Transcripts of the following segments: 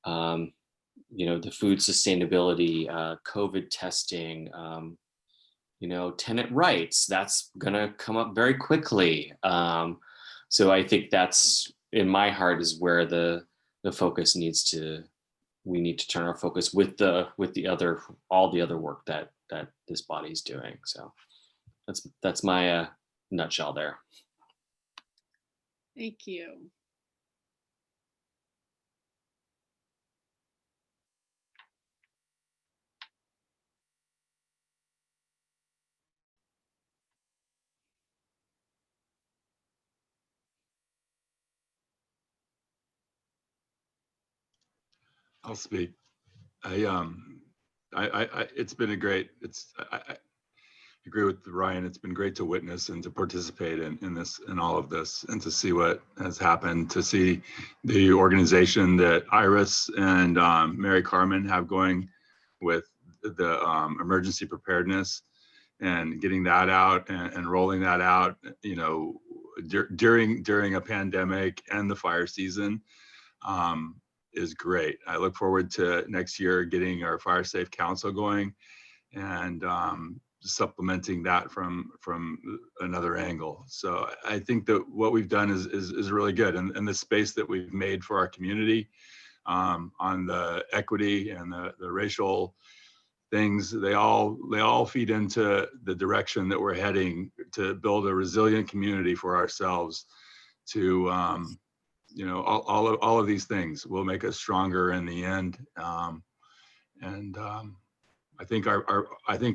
um, the food sustainability, COVID testing, tenant rights. That's going to come up very quickly. So I think that's in my heart is where the focus we need to turn our focus with the other all the other work that this body's doing. So that's my nutshell there. Thank you. I'll speak. It's been I agree with Ryan. It's been great to witness and to participate in all of this, and to see what has happened, to see the organization that Iris and Mary Carmen have going with the emergency preparedness, and getting that out and rolling that out, during a pandemic and the fire season. Is great. I look forward to next year getting our Fire Safe Council going, and supplementing that from another angle. So I think that what we've done is really good, and the space that we've made for our community, on the equity and the racial things, they all feed into the direction that we're heading, to build a resilient community for ourselves, to all of these things will make us stronger in the end. I think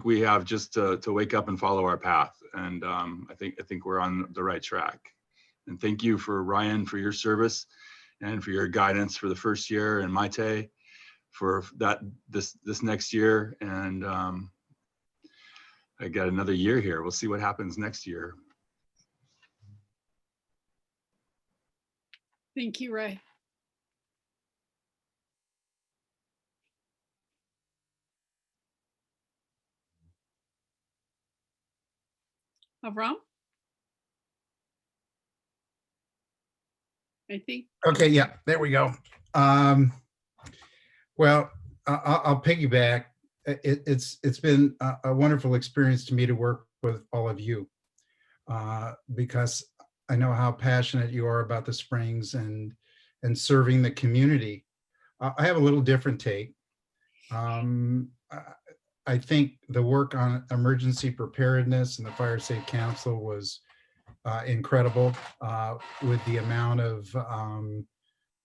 we have just to wake up and follow our path. And I think we're on the right track. And thank you for Ryan for your service and for your guidance for the first year, and Maite for this next year. And I got another year here. We'll see what happens next year. Thank you, Ray. Avram? I think. Okay, yeah, there we go. Well, I'll piggyback. It's been a wonderful experience to me to work with all of you, because I know how passionate you are about the Springs and serving the community. I have a little different take. I think the work on emergency preparedness and the Fire Safe Council was incredible, with the amount of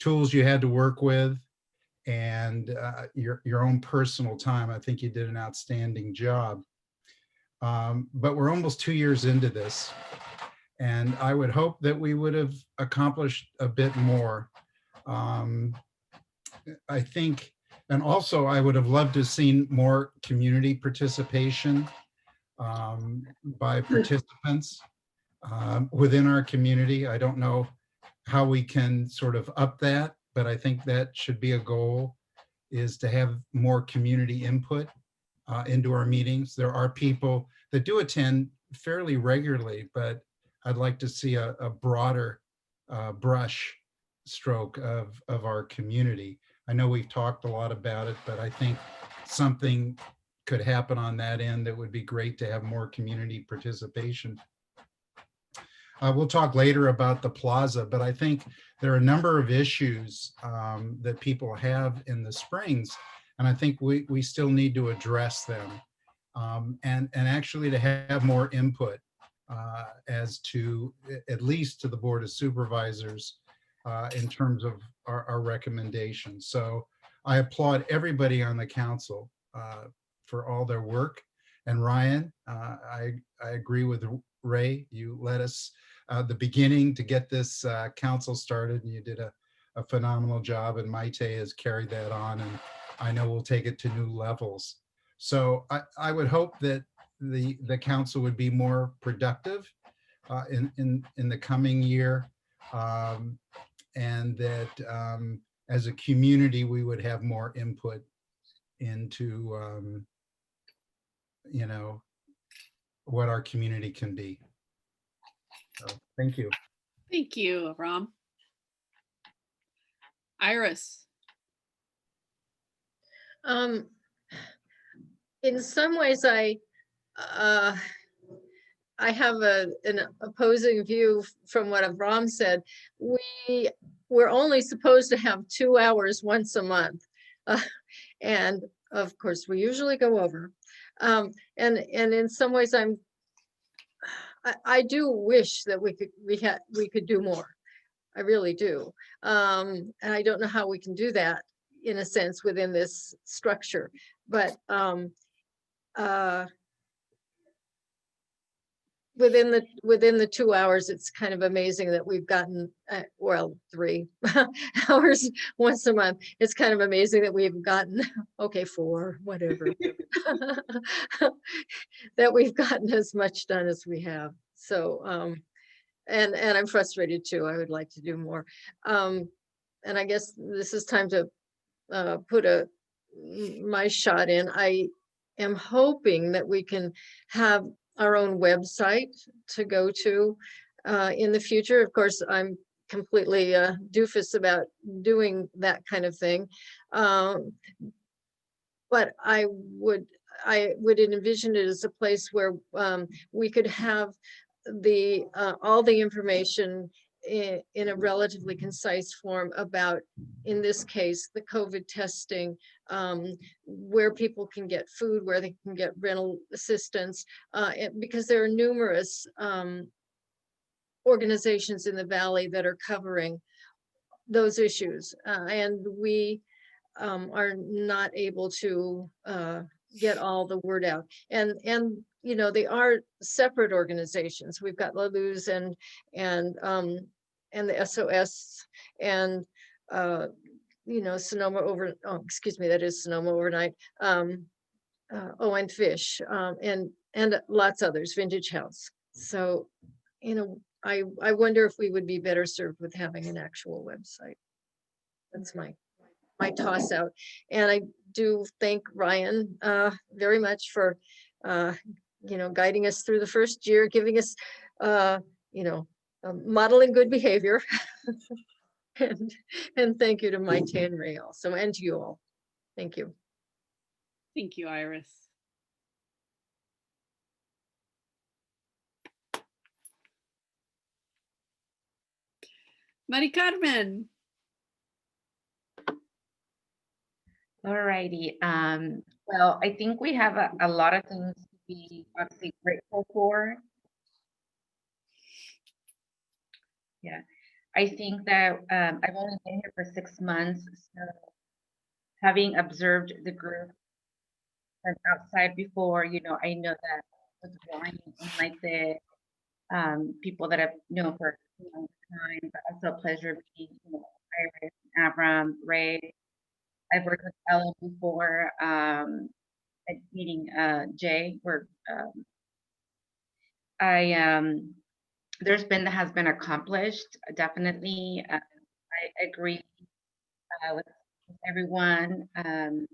tools you had to work with, and your own personal time. I think you did an outstanding job. But we're almost 2 years into this, and I would hope that we would have accomplished a bit more. I think, and also I would have loved to have seen more community participation by participants within our community. I don't know how we can sort of up that, but I think that should be a goal, is to have more community input into our meetings. There are people that do attend fairly regularly, but I'd like to see a broader brush stroke of our community. I know we've talked a lot about it, but I think something could happen on that end that would be great to have more community participation. We'll talk later about the plaza, but I think there are a number of issues that people have in the Springs, and I think we still need to address them, and actually to have more input as to, at least to the Board of Supervisors, in terms of our recommendations. So I applaud everybody on the council for all their work. And Ryan, I agree with Ray. You led us the beginning to get this council started, and you did a phenomenal job, and Maite has carried that on, and I know we'll take it to new levels. So I would hope that the council would be more productive in the coming year, and that as a community we would have more input into what our community can be. So, thank you. Thank you, Avram. Iris. In some ways, uh, I have an opposing view from what Avram said. We're only supposed to have 2 hours once a month. And of course, we usually go over. And in some ways, I do wish that we could do more. I really do. And I don't know how we can do that in a sense within this structure, but within the 2 hours, it's kind of amazing that we've gotten, well, 3 hours once a month. It's kind of amazing that we've gotten, okay, 4, whatever, that we've gotten as much done as we have. So, and I'm frustrated too. I would like to do more. And I guess this is time to put my shot in. I am hoping that we can have our own website to go to in the future. Of course, I'm completely doofus about doing that kind of thing. But I would envision it as a place where we could have all the information in a relatively concise form about, in this case, the COVID testing, where people can get food, where they can get rental assistance, because there are numerous organizations in the Valley that are covering those issues. And we are not able to get all the word out. And you know, they are separate organizations. We've got La Luz and the SOS and you know, that is Sonoma Overnight, and Fish, and lots others, Vintage House. So, you know, I wonder if we would be better served with having an actual website. That's my toss out. And I do thank Ryan very much for you know, guiding us through the first year, giving us you know, modeling good behavior. and thank you to Maite and Ray also, and to you all. Thank you. Thank you, Iris. Mari Carmen. Alrighty. Well, I think we have a lot of things to be obviously grateful for. Yeah, I think that I've only been here for 6 months, so having observed the group from outside before, you know, I know that with Ryan and like the people that I've known for a long time, but also a pleasure meeting, you know, Iris, Avram, Ray. I've worked with Ellen before, at meeting Jay, where has been accomplished, definitely. I agree with everyone. And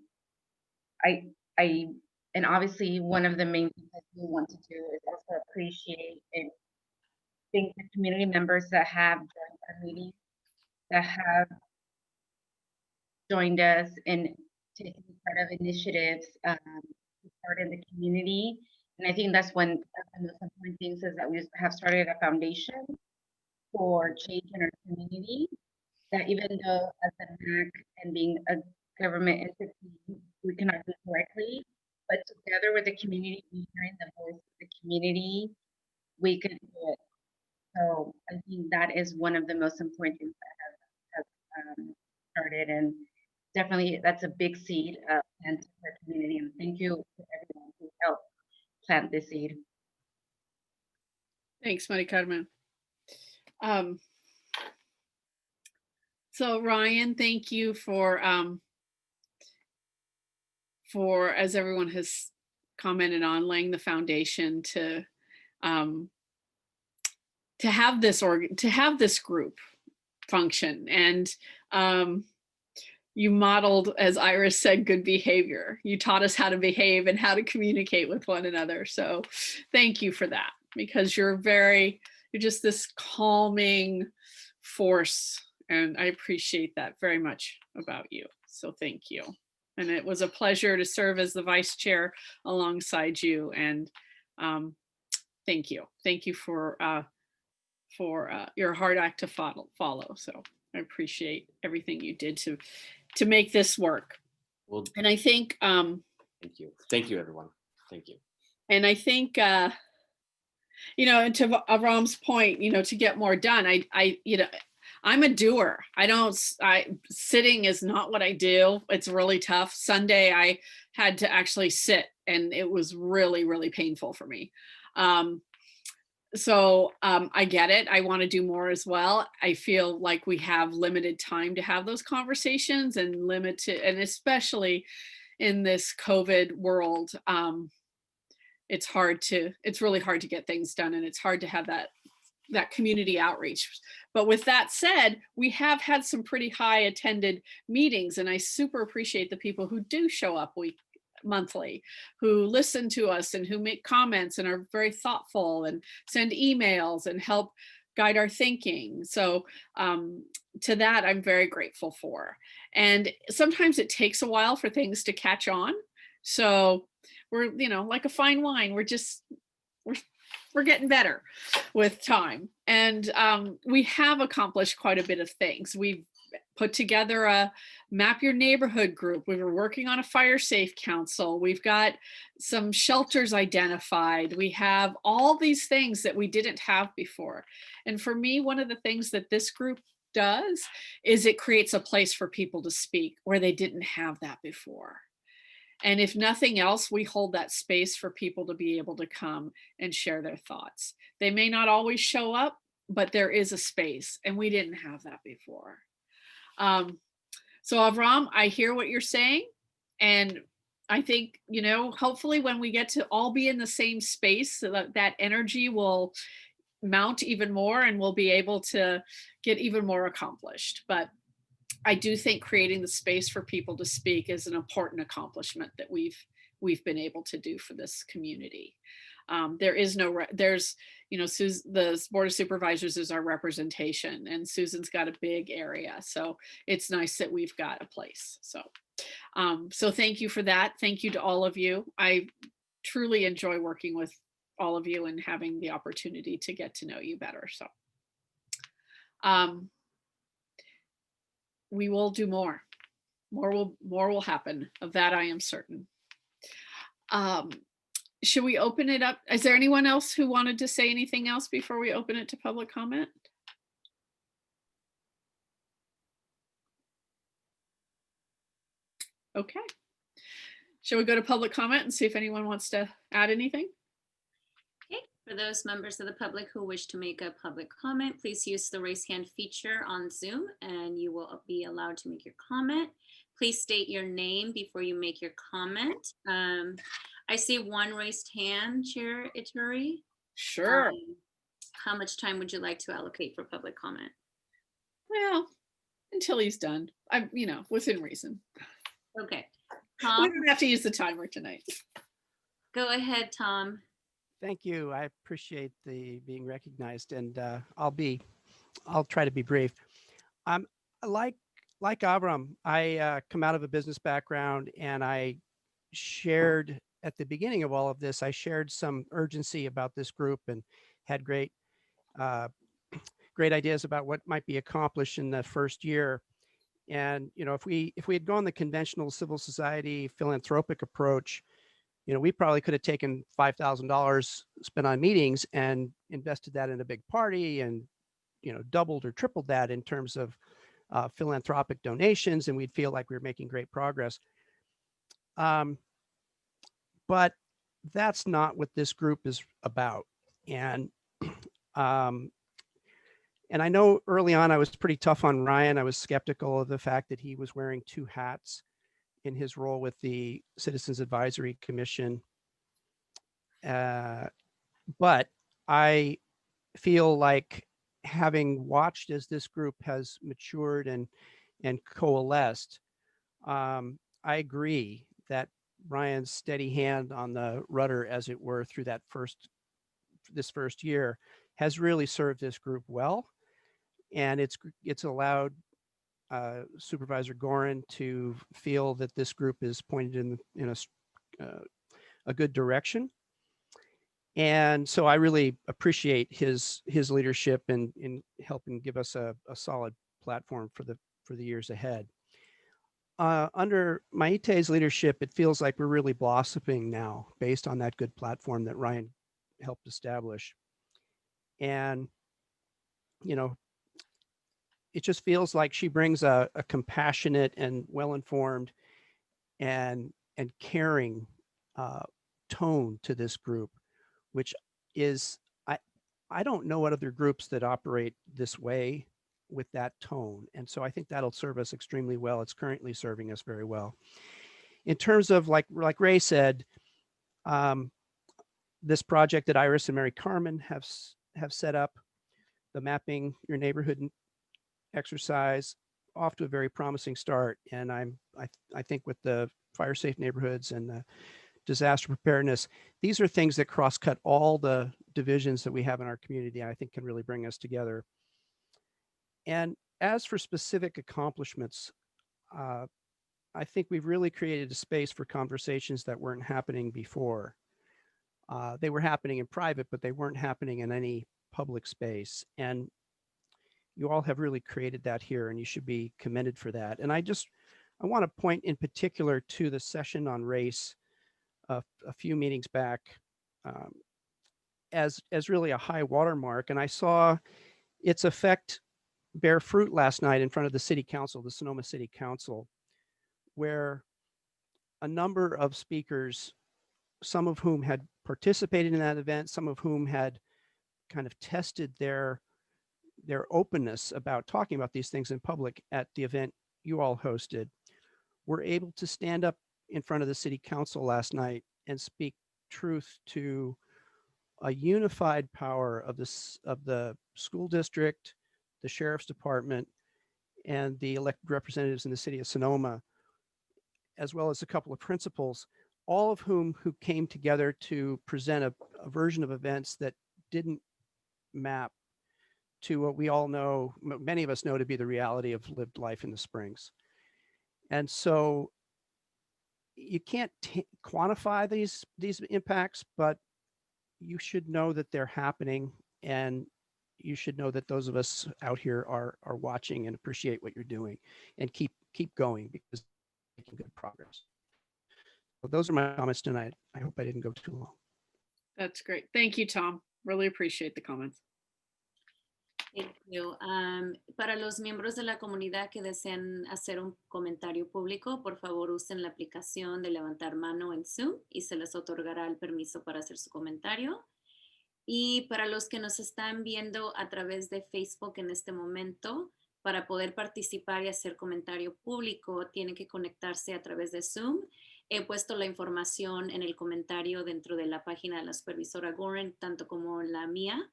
obviously one of the main things that we want to do is also appreciate and thank the community members that have joined our meeting, that have joined us in taking part of initiatives part in the community. And I think that's one of the most important things is that we have started a foundation for change in our community, that even though as a MAC and being a government entity, we cannot do directly, but together with the community, hearing the voice of the community, we can do it. So I think that is one of the most important things that have started, and definitely that's a big seed planted for the community. And thank you to everyone who helped plant this seed. Thanks, Mari Carmen. So Ryan, thank you for, as everyone has commented on, laying the foundation to have this group function. And you modeled, as Iris said, good behavior. You taught us how to behave and how to communicate with one another. So thank you for that, because you're just this calming force. And I appreciate that very much about you. So thank you. And it was a pleasure to serve as the vice chair alongside you. And thank you. Thank you for your hard act to follow. So I appreciate everything you did to make this work. Well, And I think, thank you. Thank you, everyone. Thank you. and I think, you know, and to Avram's point, you know, to get more done, you know, I'm a doer. Sitting is not what I do. It's really tough. Sunday, I had to actually sit, and it was really, really painful for me. So I get it. I want to do more as well. I feel like we have limited time to have those conversations, and and especially in this COVID world, it's really hard to get things done, and it's hard to have that community outreach. But with that said, we have had some pretty high attended meetings, and I super appreciate the people who do show up monthly, who listen to us and who make comments and are very thoughtful and send emails and help guide our thinking. So to that, I'm very grateful for. And sometimes it takes a while for things to catch on. So we're, you know, like a fine wine, we're getting better with time. And we have accomplished quite a bit of things. We've put together a Map Your Neighborhood group. We were working on a fire safe council. We've got some shelters identified. We have all these things that we didn't have before. And for me, one of the things that this group does is it creates a place for people to speak where they didn't have that before. And if nothing else, we hold that space for people to be able to come and share their thoughts. They may not always show up, but there is a space, and we didn't have that before. So Avram, I hear what you're saying. And I think, you know, hopefully when we get to all be in the same space, so that energy will mount even more, and we'll be able to get even more accomplished. But I do think creating the space for people to speak is an important accomplishment that we've been able to do for this community. There's, you know, the Board of Supervisors is our representation, and Susan's got a big area. So it's nice that we've got a place. So, so thank you for that. Thank you to all of you. I truly enjoy working with all of you and having the opportunity to get to know you better. So, we will do more. More will happen. Of that, I am certain. Should we open it up? Is there anyone else who wanted to say anything else before we open it to public comment? Okay. Shall we go to public comment and see if anyone wants to add anything? Okay, for those members of the public who wish to make a public comment, please use the raise hand feature on Zoom and you will be allowed to make your comment. Please state your name before you make your comment. I see one raised hand, Chair Ituri. Sure. How much time would you like to allocate for public comment? Well, until he's done. You know, within reason. Okay. We Tom, don't have to use the timer tonight. go ahead, Tom. Thank you. I appreciate the being recognized, and I'll try to be brief. Like Avram, I come out of a business background, and I shared at the beginning of all of this, I shared some urgency about this group and had great ideas about what might be accomplished in the first year. And, you know, if we had gone the conventional civil society philanthropic approach, you know, we probably could have taken $5,000 spent on meetings and invested that in a big party and, you know, doubled or tripled that in terms of philanthropic donations, and we'd feel like we were making great progress. But that's not what this group is about. And I know early on I was pretty tough on Ryan. I was skeptical of the fact that he was wearing two hats in his role with the Citizens Advisory Commission. But I feel like, having watched as this group has matured and coalesced, I agree that Ryan's steady hand on the rudder, as it were, through this first year has really served this group well. And it's allowed Supervisor Gorin to feel that this group is pointed in a good direction. And so I really appreciate his leadership in helping give us a solid platform for the years ahead. Under Maite's leadership, it feels like we're really blossoming now based on that good platform that Ryan helped establish. And, you know, it just feels like she brings a compassionate and well-informed and caring tone to this group, which is, I don't know what other groups that operate this way with that tone. And so I think that'll serve us extremely well. It's currently serving us very well. In terms of like Ray said, this project that Iris and Mary Carmen have set up, the Mapping Your Neighborhood exercise, off to a very promising start. And I think with the fire safe neighborhoods and the disaster preparedness, these are things that cross-cut all the divisions that we have in our community, and I think can really bring us together. And as for specific accomplishments, I think we've really created a space for conversations that weren't happening before. They were happening in private, but they weren't happening in any public space. And you all have really created that here, and you should be commended for that. And I want to point in particular to the session on race a few meetings back as really a high watermark. And I saw its effect bear fruit last night in front of the city council, the Sonoma City Council, where a number of speakers, some of whom had participated in that event, some of whom had kind of tested their openness about talking about these things in public at the event you all hosted, were able to stand up in front of the city council last night and speak truth to a unified power of the school district, the sheriff's department, and the elected representatives in the city of Sonoma, as well as a couple of principals, all of who came together to present a version of events that didn't map to what we all know, many of us know to be the reality of lived life in the Springs. And so you can't quantify these impacts, but you should know that they're happening, and you should know that those of us out here are watching and appreciate what you're doing, and keep going, because you're making good progress. So those are my comments tonight. I hope I didn't go too long. That's great. Thank you, Tom. Really appreciate the comments. Thank you. Para los miembros de la comunidad que desean hacer un comentario público, por favor usen la aplicación de levantar mano en Zoom y se les otorgará el permiso para hacer su comentario. Y para los que nos están viendo a través de Facebook en este momento, para poder participar y hacer comentario público, tienen que conectarse a través de Zoom. He puesto la información en el comentario dentro de la página de la supervisora Gorin, tanto como la mía,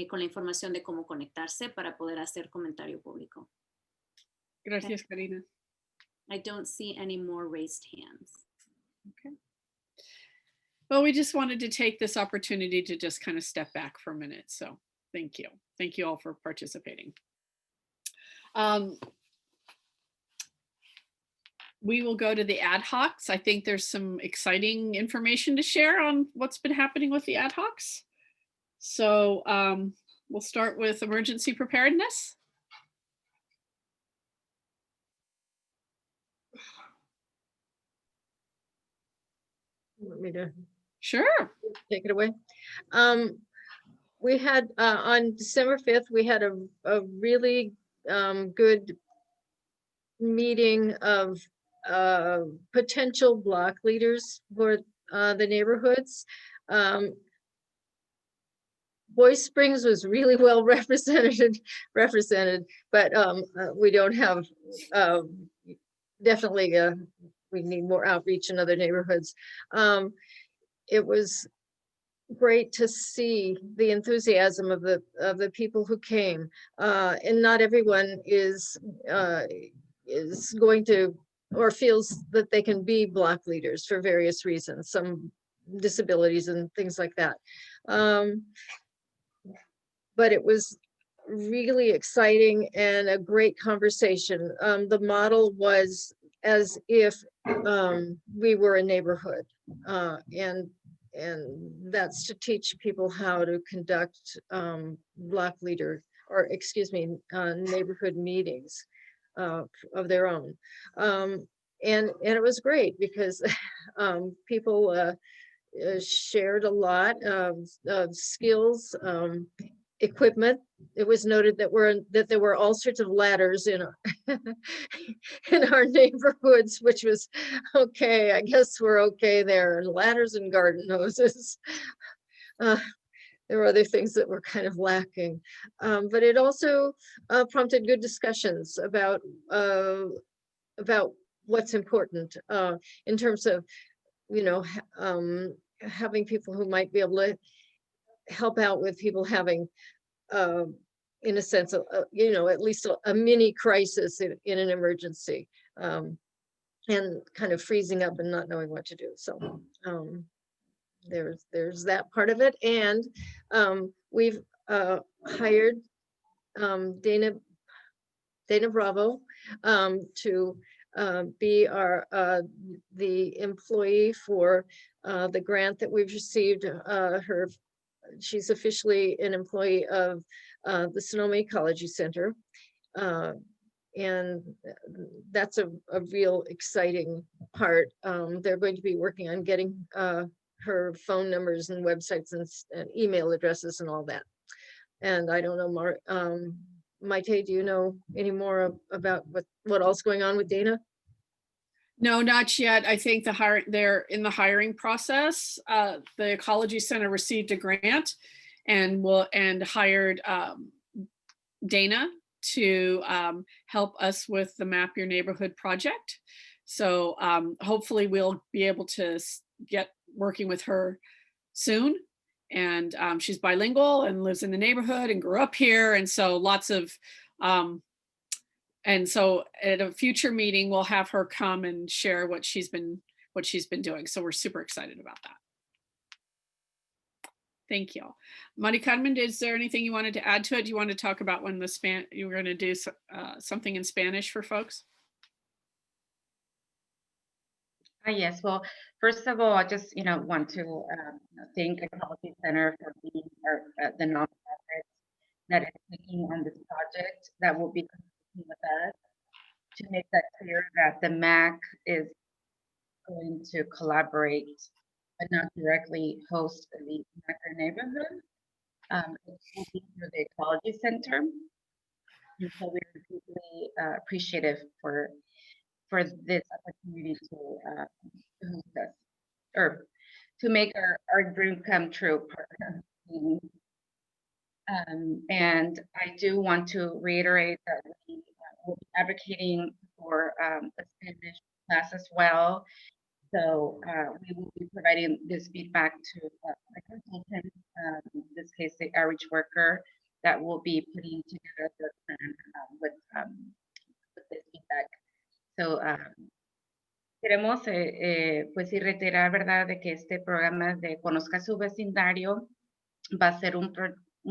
con la información de cómo conectarse para poder hacer comentario público. Gracias, Karina. I don't see any more raised hands. Okay. Well, we just wanted to take this opportunity to just kind of step back for a minute. So thank you. Thank you all for participating. We will go to the ad hocs. I think there's some exciting information to share on what's been happening with the ad hocs. So we'll start with emergency preparedness. You want me to Sure. take it away? We had on December 5th, we had a really good meeting of potential block leaders for the neighborhoods. Boyce Springs was really well represented, but we don't have, definitely we need more outreach in other neighborhoods. It was great to see the enthusiasm of the people who came, and not everyone is going to or feels that they can be block leaders for various reasons, some disabilities and things like that. But it was really exciting and a great conversation. The model was as if we were a neighborhood, and that's to teach people how to conduct block leader, or excuse me, neighborhood meetings of their own. And it was great because people shared a lot of skills, equipment. It was noted that there were all sorts of ladders in in our neighborhoods, which was okay. I guess we're okay there. And ladders and garden hoses. There were other things that were kind of lacking, but it also prompted good discussions about what's important in terms of, you know, having people who might be able to help out with people having, in a sense, you know, at least a mini crisis in an emergency, and kind of freezing up and not knowing what to do. So there's that part of it. And we've hired Dana Bravo to be the employee for the grant that we've received. She's officially an employee of the Sonoma Ecology Center. And that's a real exciting part. They're going to be working on getting her phone numbers and websites and email addresses and all that. And I don't know, Maite, do you know any more about what else going on with Dana? No, not yet. I think they're in the hiring process. The Ecology Center received a grant and hired Dana to help us with the Map Your Neighborhood project. So hopefully we'll be able to get working with her soon. And she's bilingual and lives in the neighborhood and grew up here. And so lots of, and so at a future meeting, we'll have her come and share what she's been doing. So we're super excited about that. Thank you. Mari Carmen, is there anything you wanted to add to it? Do you want to talk about when you were going to do something in Spanish for folks? Yes, well, first of all, I just want to thank the Ecology Center for being the nonprofit that is taking on this project that will be continuing with us, to make that clear that the MAC is going to collaborate but not directly host the MAC neighborhood. It will be through the Ecology Center, and so we're deeply appreciative for this opportunity to host us, or to make our dream come true. And I do want to reiterate that we will be advocating for a Spanish class as well. So we will be providing this feedback to a consultant, in this case, the outreach worker, that will be putting together the plan with this feedback. So, queremos pues sí reiterar, ¿verdad?, de que este programa de Conozca Su Vecindario va a ser un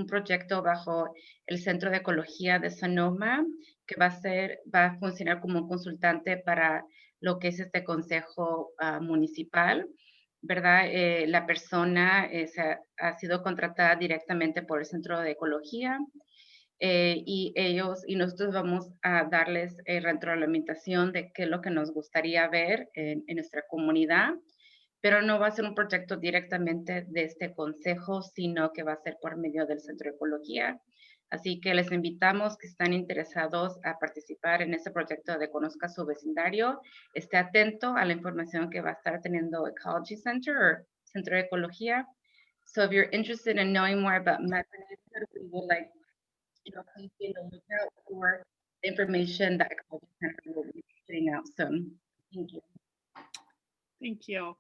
proyecto bajo el Centro de Ecología de Sonoma, que va a funcionar como un consultante para lo que es este consejo municipal, ¿verdad? La persona ha sido contratada directamente por el Centro de Ecología, y nosotros vamos a darles retroalimentación de qué es lo que nos gustaría ver en nuestra comunidad, pero no va a ser un proyecto directamente de este consejo, sino que va a ser por medio del Centro de Ecología. Así que les invitamos, que están interesados a participar en este proyecto de Conozca Su Vecindario, esté atento a la información que va a estar teniendo Ecology Center o Centro de Ecología. So if you're interested in knowing more about MAC Neighborhood, we would like, please be on the lookout for the information that Ecology Center will be putting out soon. Thank you. Thank you.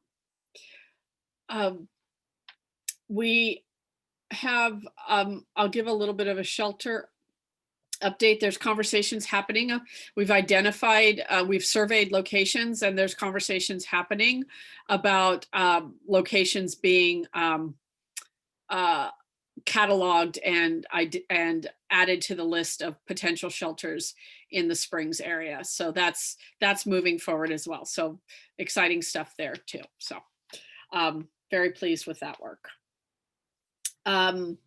We have, I'll give a little bit of a shelter update. There's conversations happening. We've identified, we've surveyed locations, and there's conversations happening about locations being cataloged and added to the list of potential shelters in the Springs area. So that's moving forward as well. So exciting stuff there too. So very pleased with that work. Did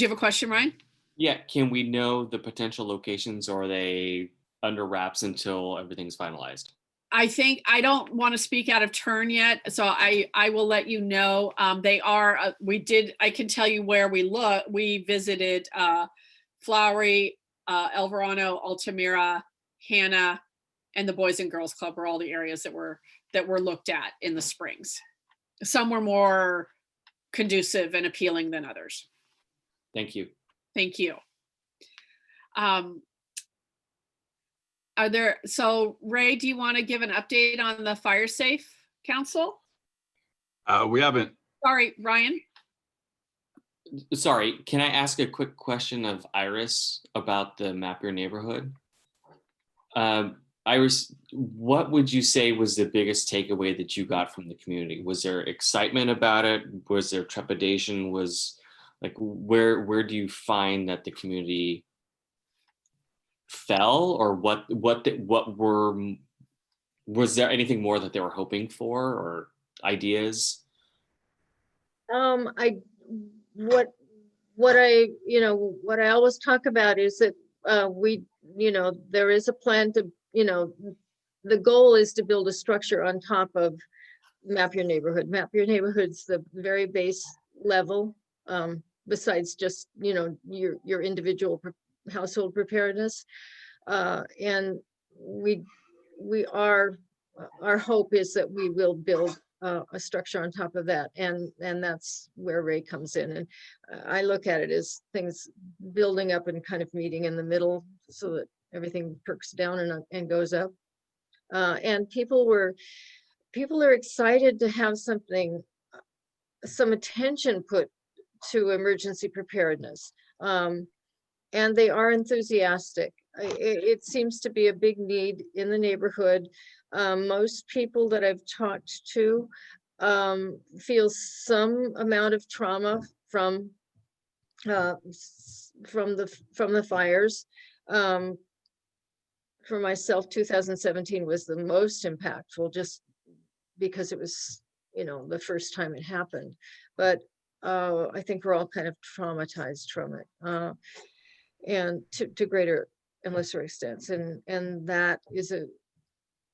you have a question, Ryan? Yeah, can we know the potential locations, or are they under wraps until everything's finalized? I think I don't want to speak out of turn yet, so I will let you know. They are. I can tell you where we look. We visited Flowery, El Verano, Altamira, Hannah, and the Boys and Girls Club are all the areas that were looked at in the Springs. Some were more conducive and appealing than others. Thank you. Thank you. So Ray, do you want to give an update on the Fire Safe Council? We haven't. Sorry, Ryan. Sorry, can I ask a quick question of Iris about the Map Your Neighborhood? Iris, what would you say was the biggest takeaway that you got from the community? Was there excitement about it? Was there trepidation? Was like, where do you find that the community fell, or was there anything more that they were hoping for, or ideas? What I always talk about is that there is a plan to, the goal is to build a structure on top of Map Your Neighborhood. Map Your Neighborhood's the very base level, besides just, your individual household preparedness. And our hope is that we will build a structure on top of that. And that's where Ray comes in. And I look at it as things building up and kind of meeting in the middle so that everything perks down and goes up. And people are excited to have some attention put to emergency preparedness. And they are enthusiastic. It seems to be a big need in the neighborhood. Most people that I've talked to feel some amount of trauma from the fires. For myself, 2017 was the most impactful, just because it was, the first time it happened. But I think we're all kind of traumatized from it, and to greater and lesser extents. And that is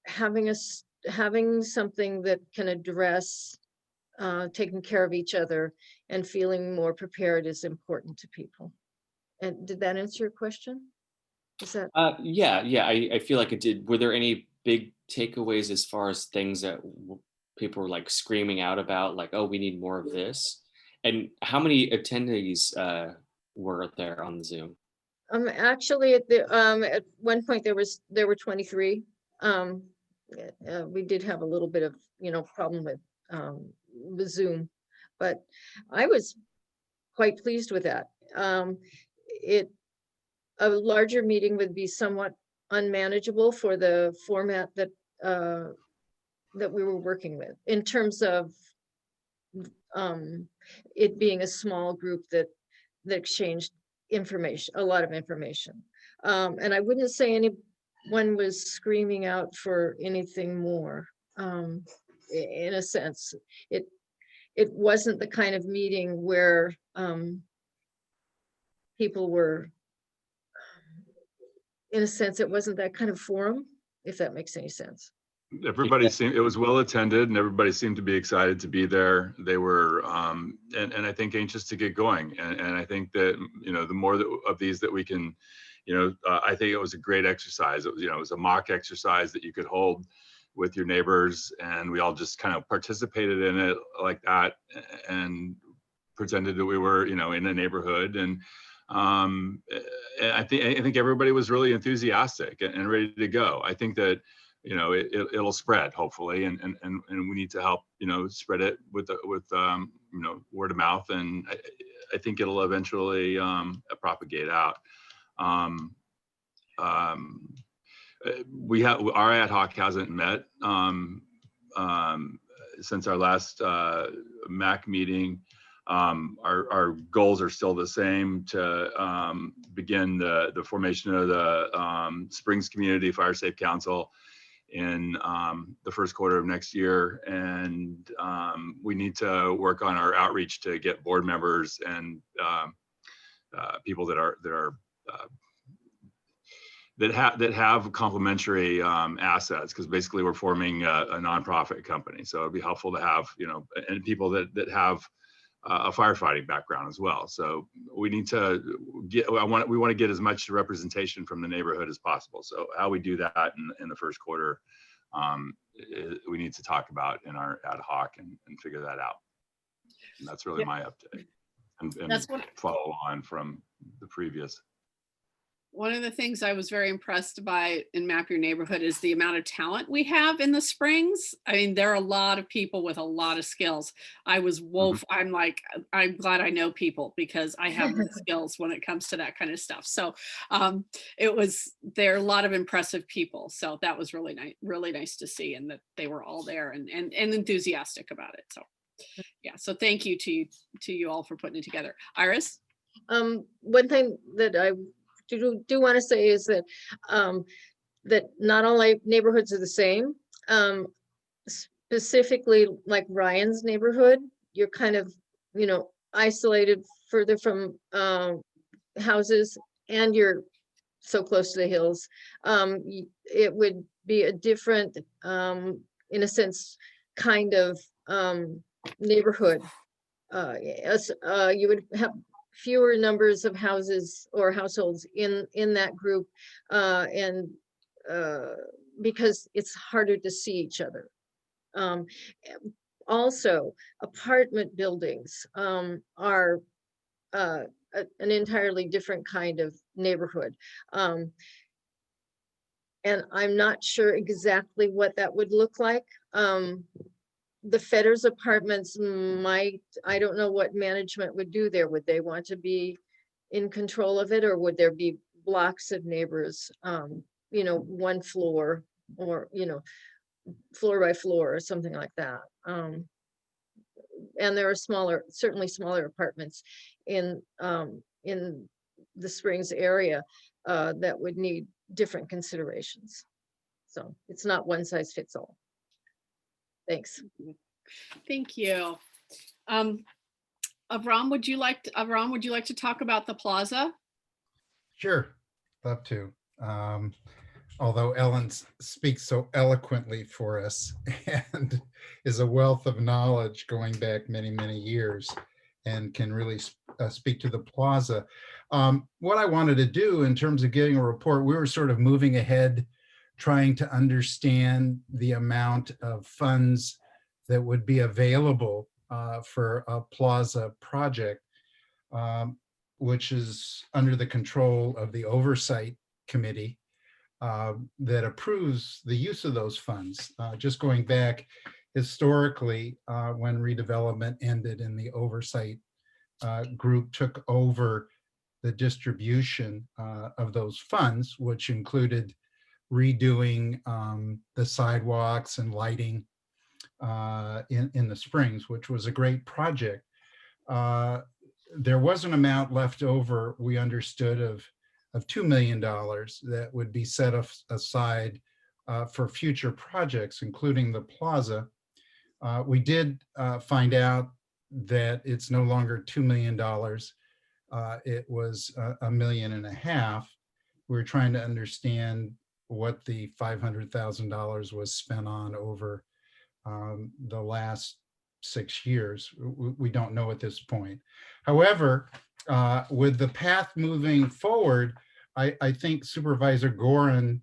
having something that can address taking care of each other and feeling more prepared is important to people. And did that answer your question? Is that? Yeah, I feel like it did. Were there any big takeaways as far as things that people were like screaming out about, like, oh, we need more of this? And how many attendees were there on the Zoom? Actually, at one point there were 23. We did have a little bit of problem with the Zoom, but I was quite pleased with that. A larger meeting would be somewhat unmanageable for the format that we were working with, in terms of it being a small group that exchanged information, a lot of information. And I wouldn't say anyone was screaming out for anything more. In a sense, it wasn't the kind of meeting where people were, in a sense, it wasn't that kind of forum, if that makes any sense. It was well attended, and everybody seemed to be excited to be there. They were, and I think anxious to get going. And I think that, the more of these that we can, I think it was a great exercise. It was, it was a mock exercise that you could hold with your neighbors, and we all just kind of participated in it like that and pretended that we were, in a neighborhood. And I think everybody was really enthusiastic and ready to go. I think that, it'll spread, hopefully, and we need to help, spread it with word of mouth, and I think it'll eventually propagate out. Our ad hoc hasn't met since our last MAC meeting. Our goals are still the same to begin the formation of the Springs Community Fire Safe Council in the first quarter of next year. And we need to work on our outreach to get board members and people that have complementary assets, because basically we're forming a nonprofit company. So it'd be helpful to have, and people that have a firefighting background as well. So we need to we want to get as much representation from the neighborhood as possible. So how we do that in the first quarter, we need to talk about in our ad hoc and figure that out. And that's really my update, and That's what follow on from the previous. one of the things I was very impressed by in Map Your Neighborhood is the amount of talent we have in the Springs. I mean, there are a lot of people with a lot of skills. I'm like, I'm glad I know people because I have the skills when it comes to that kind of stuff. So there are a lot of impressive people. So that was really nice to see, and that they were all there and enthusiastic about it. So yeah, so thank you to you all for putting it together. Iris? One thing that I do want to say is that that not all neighborhoods are the same. Specifically, like Ryan's neighborhood, you're kind of, isolated further from houses, and you're so close to the hills. It would be a different, in a sense, kind of neighborhood. You would have fewer numbers of houses or households in that group, and because it's harder to see each other. Also, apartment buildings are an entirely different kind of neighborhood. And I'm not sure exactly what that would look like. The Fetters apartments I don't know what management would do there. Would they want to be in control of it, or would there be blocks of neighbors, one floor, or, floor by floor or something like that. And there are certainly smaller apartments in the Springs area that would need different considerations. So it's not one size fits all. Thanks. Thank you. Avram, would you like to talk about the plaza? Sure, love to. Although Ellen speaks so eloquently for us and is a wealth of knowledge going back many, many years and can really speak to the plaza. What I wanted to do in terms of getting a report, we were sort of moving ahead, trying to understand the amount of funds that would be available for a plaza project, which is under the control of the Oversight Committee that approves the use of those funds. Just going back historically, when redevelopment ended and the Oversight group took over the distribution of those funds, which included redoing the sidewalks and lighting in the Springs, which was a great project. There was an amount left over, we understood, of $2 million that would be set aside for future projects, including the plaza. We did find out that it's no longer $2 million. It was $1.5 million. We're trying to understand what the $500,000 was spent on over the last 6 years. We don't know at this point. However, with the path moving forward, I think Supervisor Gorin,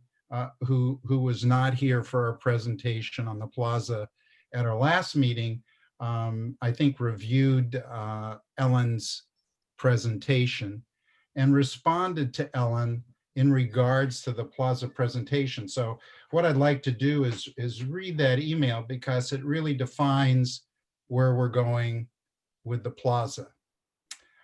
who was not here for our presentation on the plaza at our last meeting, I think reviewed Ellen's presentation and responded to Ellen in regards to the plaza presentation. So what I'd like to do is read that email, because it really defines where we're going with the plaza.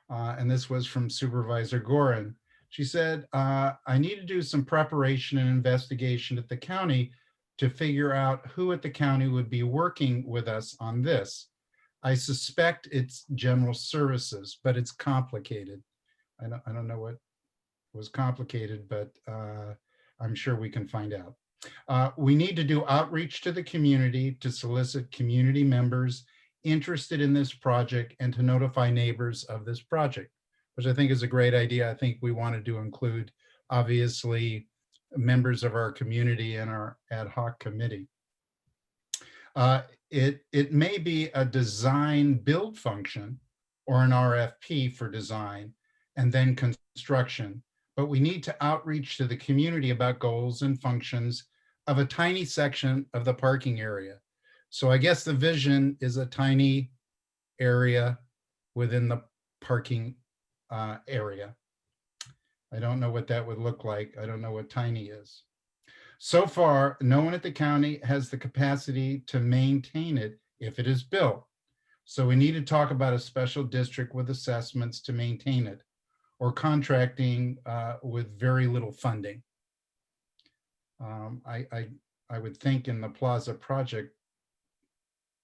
And this was from Supervisor Gorin. She said, I need to do some preparation and investigation at the county to figure out who at the county would be working with us on this. I suspect it's general services, but it's complicated. I don't know what was complicated, but I'm sure we can find out. We need to do outreach to the community to solicit community members interested in this project and to notify neighbors of this project, which I think is a great idea. I think we wanted to include, obviously, members of our community in our ad hoc committee. It may be a design build function or an RFP for design and then construction, but we need to outreach to the community about goals and functions of a tiny section of the parking area. So I guess the vision is a tiny area within the parking area. I don't know what that would look like. I don't know what tiny is. So far, no one at the county has the capacity to maintain it if it is built. So we need to talk about a special district with assessments to maintain it, or contracting with very little funding. I would think in the Plaza project,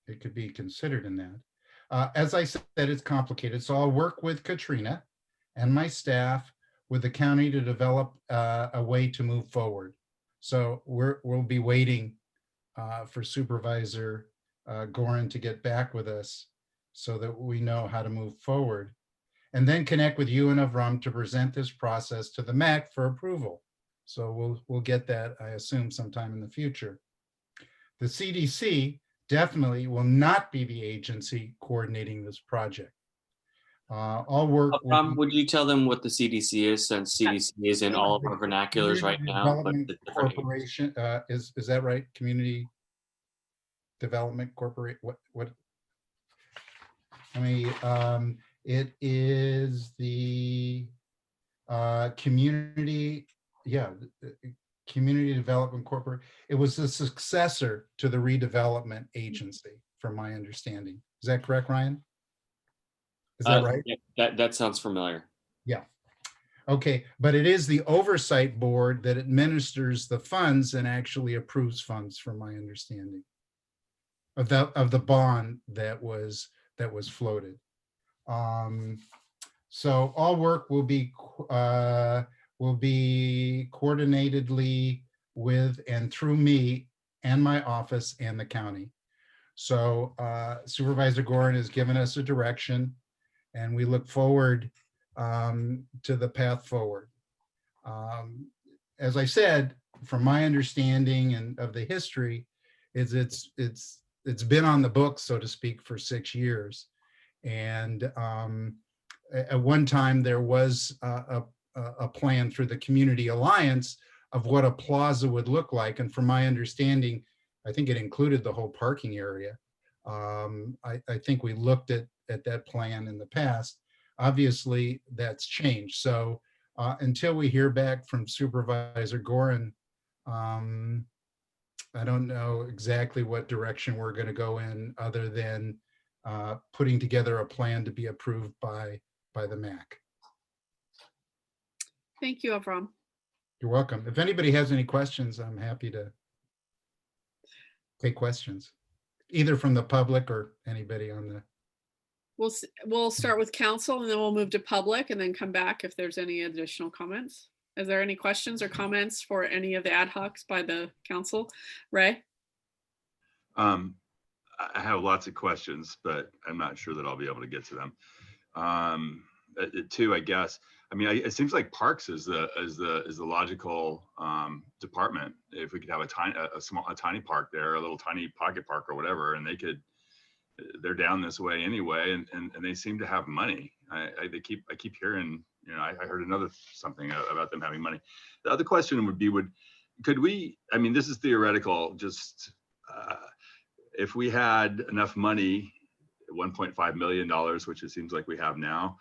it could be considered in that. As I said, it's complicated. So I'll work with Katrina and my staff with the county to develop a way to move forward. So we'll be waiting for Supervisor Gorin to get back with us so that we know how to move forward. And then connect with you and Avram to present this process to the MAC for approval. So we'll get that, I assume, sometime in the future. The CDC definitely will not be the agency coordinating this project. All work. Would you tell them what the CDC is, since CDC is in all of our vernaculars right now? But Development the different Corporation, is that right? Community Development Corporate, what? I mean, it is the community, Community Development Corporate. It was the successor to the redevelopment agency, from my understanding. Is that correct, Ryan? Is that right? Yeah, that sounds familiar. Yeah. Okay, but it is the oversight board that administers the funds and actually approves funds, from my understanding of the bond that was floated. So all work will be coordinatedly with and through me and my office and the county. So Supervisor Gorin has given us a direction, and we look forward to the path forward. As I said, from my understanding and of the history, it's been on the books, so to speak, for 6 years. And at one time there was a plan through the Community Alliance of what a plaza would look like. And from my understanding, I think it included the whole parking area. I think we looked at that plan in the past. Obviously, that's changed. So until we hear back from Supervisor Gorin, I don't know exactly what direction we're going to go in, other than putting together a plan to be approved by the MAC. Thank you, Avram. You're welcome. If anybody has any questions, I'm happy to take questions, either from the public or anybody on the. We'll start with council, and then we'll move to public, and then come back if there's any additional comments. Is there any questions or comments for any of the ad hocs by the council? Ray? I have lots of questions, but I'm not sure that I'll be able to get to them. Two, I guess. I mean, it seems like parks is the logical department. If we could have a tiny park there, a little tiny pocket park or whatever, and they're down this way anyway, and they seem to have money. I keep hearing, I heard something about them having money. The other question would be, could we, I mean, this is theoretical, just if we had enough money, $1.5 million, which it seems like we have now,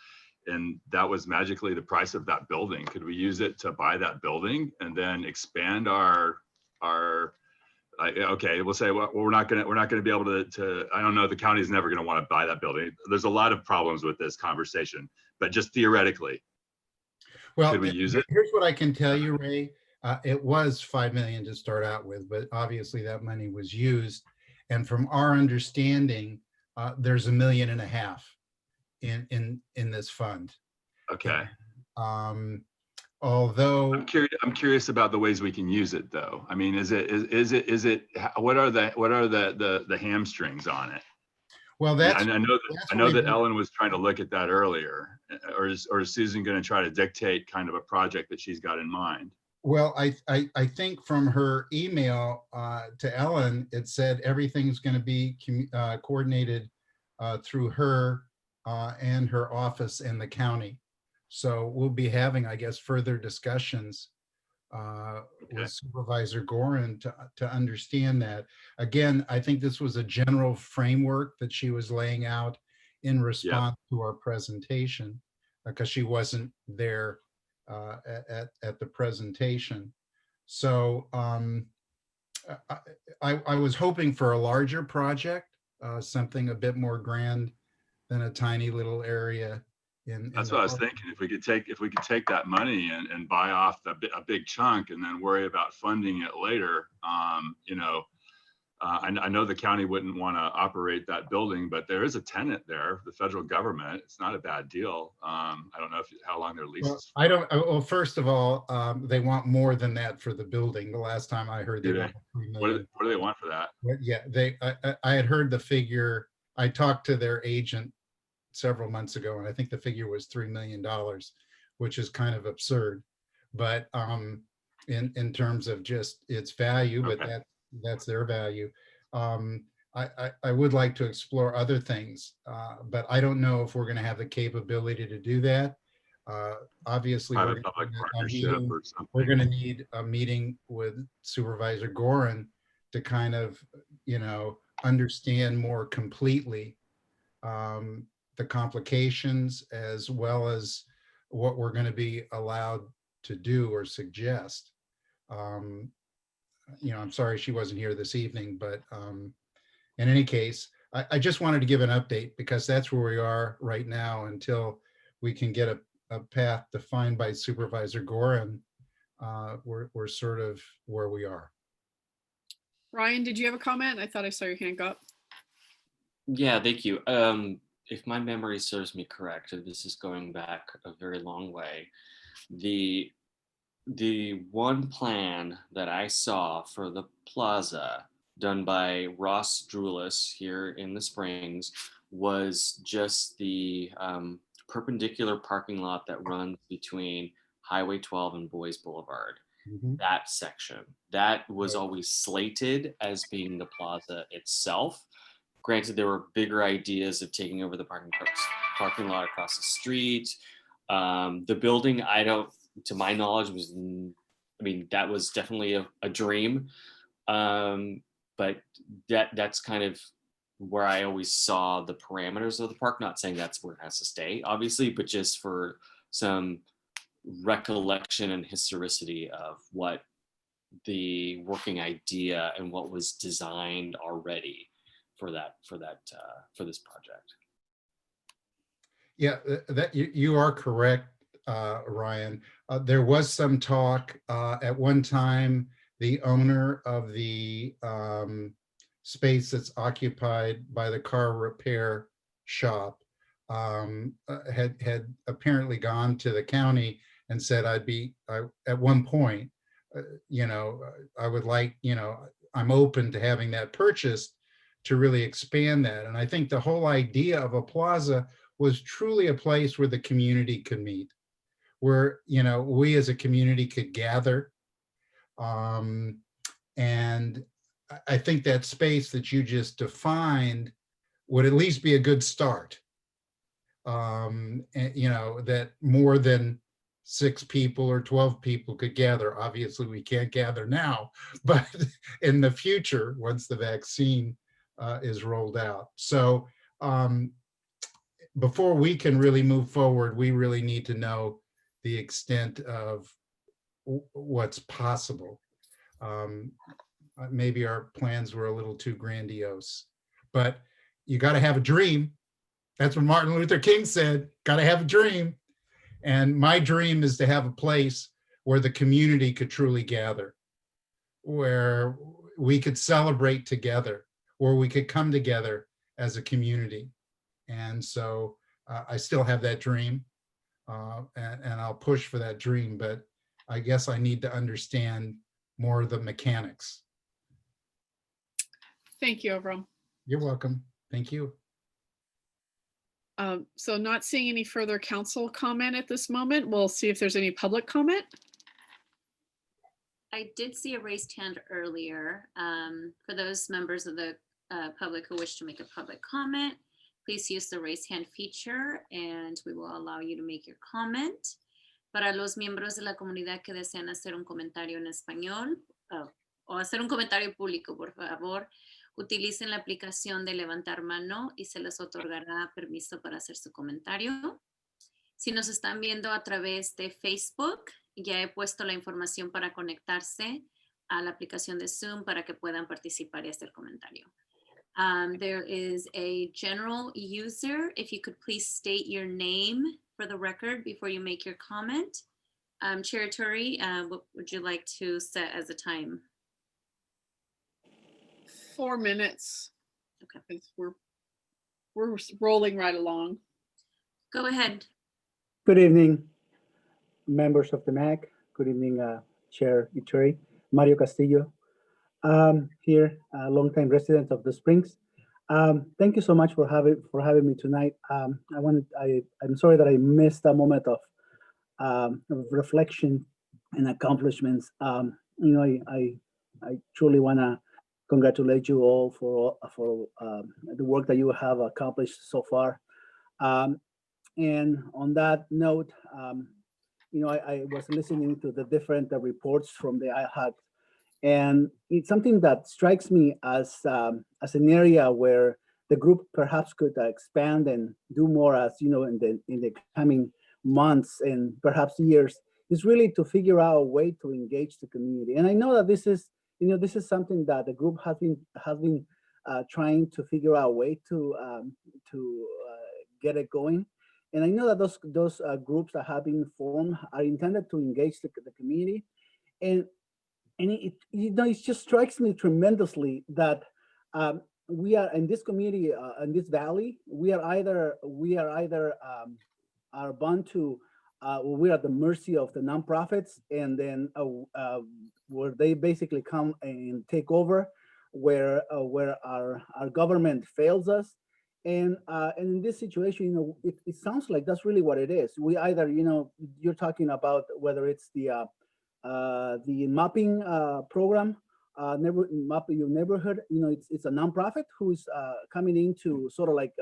and that was magically the price of that building, could we use it to buy that building and then expand our okay, we'll say, well, we're not gonna be able to, I don't know, the county's never gonna want to buy that building. There's a lot of problems with this conversation, but just theoretically, Well, could we use it? Here's what I can tell you, Ray. It was $5 million to start out with, but obviously that money was used. And from our understanding, there's $1.5 million in this fund. Okay. Although, I'm curious about the ways we can use it though. I mean, what are the hamstrings on it? well, I that's, mean, I know that's I know what that we- Ellen was trying to look at that earlier, or is Susan going to try to dictate kind of a project that she's got in mind? well, I think from her email to Ellen, it said everything's going to be coordinated through her and her office in the county. So we'll be having, I guess, further discussions Okay. with Supervisor Gorin to understand that. Again, I think this was a general framework that she was laying out in response to our presentation, because she wasn't there at the presentation. So I was hoping for a larger project, something a bit more grand than a tiny little area. That's the what I was park. thinking. If we could take that money and buy off a big chunk and then worry about funding it later, I know the county wouldn't want to operate that building, but there is a tenant there, the federal government. It's not a bad deal. I don't know how long their lease Well, is. well, first of all, they want more than that for the building. The last time I heard, they Do they? want 3 What million. do they want for that? But yeah, I had heard the figure. I talked to their agent several months ago, and I think the figure was $3 million, which is kind of absurd. But in terms of just its value, but Okay. that's their value. I would like to explore other things, but I don't know if we're going to have the capability to do that. Obviously, Private public partnership or something. we're going to need a meeting with Supervisor Gorin to kind of, understand more completely the complications, as well as what we're going to be allowed to do or suggest. I'm sorry she wasn't here this evening, but in any case, I just wanted to give an update, because that's where we are right now until we can get a path defined by Supervisor Gorin. We're sort of where we are. Ryan, did you have a comment? I thought I saw your hand go up. Yeah, thank you. If my memory serves me correct, and this is going back a very long way, the one plan that I saw for the plaza done by Ross Drulis here in the Springs was just the perpendicular parking lot that runs between Highway 12 and Boys Boulevard. That section, that was always slated as being the plaza itself. Granted, there were bigger ideas of taking over the parking lot across the street. The building, to my knowledge, that was definitely a dream. But that's kind of where I always saw the parameters of the park. Not saying that's where it has to stay, obviously, but just for some recollection and historicity of what the working idea and what was designed already for this project. Yeah, that you are correct, Ryan. There was some talk at one time. The owner of the space that's occupied by the car repair shop had apparently gone to the county and said, at one point, I would like, I'm open to having that purchased to really expand that. And I think the whole idea of a plaza was truly a place where the community could meet, where, we as a community could gather. And I think that space that you just defined would at least be a good start. And, that more than 6 people or 12 people could gather. Obviously, we can't gather now, but in the future, once the vaccine is rolled out. So before we can really move forward, we really need to know the extent of what's possible. Maybe our plans were a little too grandiose, but you got to have a dream. That's what Martin Luther King said, got to have a dream. And my dream is to have a place where the community could truly gather, where we could celebrate together, where we could come together as a community. And so I still have that dream, and I'll push for that dream, but I guess I need to understand more of the mechanics. Thank you, Avram. You're welcome. Thank you. So not seeing any further council comment at this moment. We'll see if there's any public comment. I did see a raised hand earlier. For those members of the public who wish to make a public comment, please use the raise hand feature and we will allow you to make your comment. Para los miembros de la comunidad que desean hacer un comentario en español o hacer un comentario público, por favor, utilicen la aplicación de levantar mano y se les otorgará permiso para hacer su comentario. Si nos están viendo a través de Facebook, ya he puesto la información para conectarse a la aplicación de Zoom para que puedan participar y hacer comentario. There is a general user. If you could please state your name for the record before you make your comment. Chair Turi, what would you like to set as a time? 4 minutes. Okay. Because we're rolling right along. Go ahead. Good evening, members of the MAC. Good evening, Chair Ituri. Mario Castillo, here, a longtime resident of the Springs. Thank you so much for having me tonight. I'm sorry that I missed a moment of reflection and accomplishments. I truly want to congratulate you all for the work that you have accomplished so far. And on that note, I was listening to the different reports from the IHAC, and it's something that strikes me as an area where the group perhaps could expand and do more, as in the coming months and perhaps years, is really to figure out a way to engage the community. And I know that this is something that the group has been trying to figure out a way to get it going. And I know that those groups that have been formed are intended to engage the community. And it just strikes me tremendously that we are in this community, in this valley, we are either are bound to, we're at the mercy of the nonprofits, and then where they basically come and take over, where our government fails us. And in this situation, it sounds like that's really what it is. We either, you're talking about whether it's the mapping program, Map Your Neighborhood. It's a nonprofit who's coming in to sort of like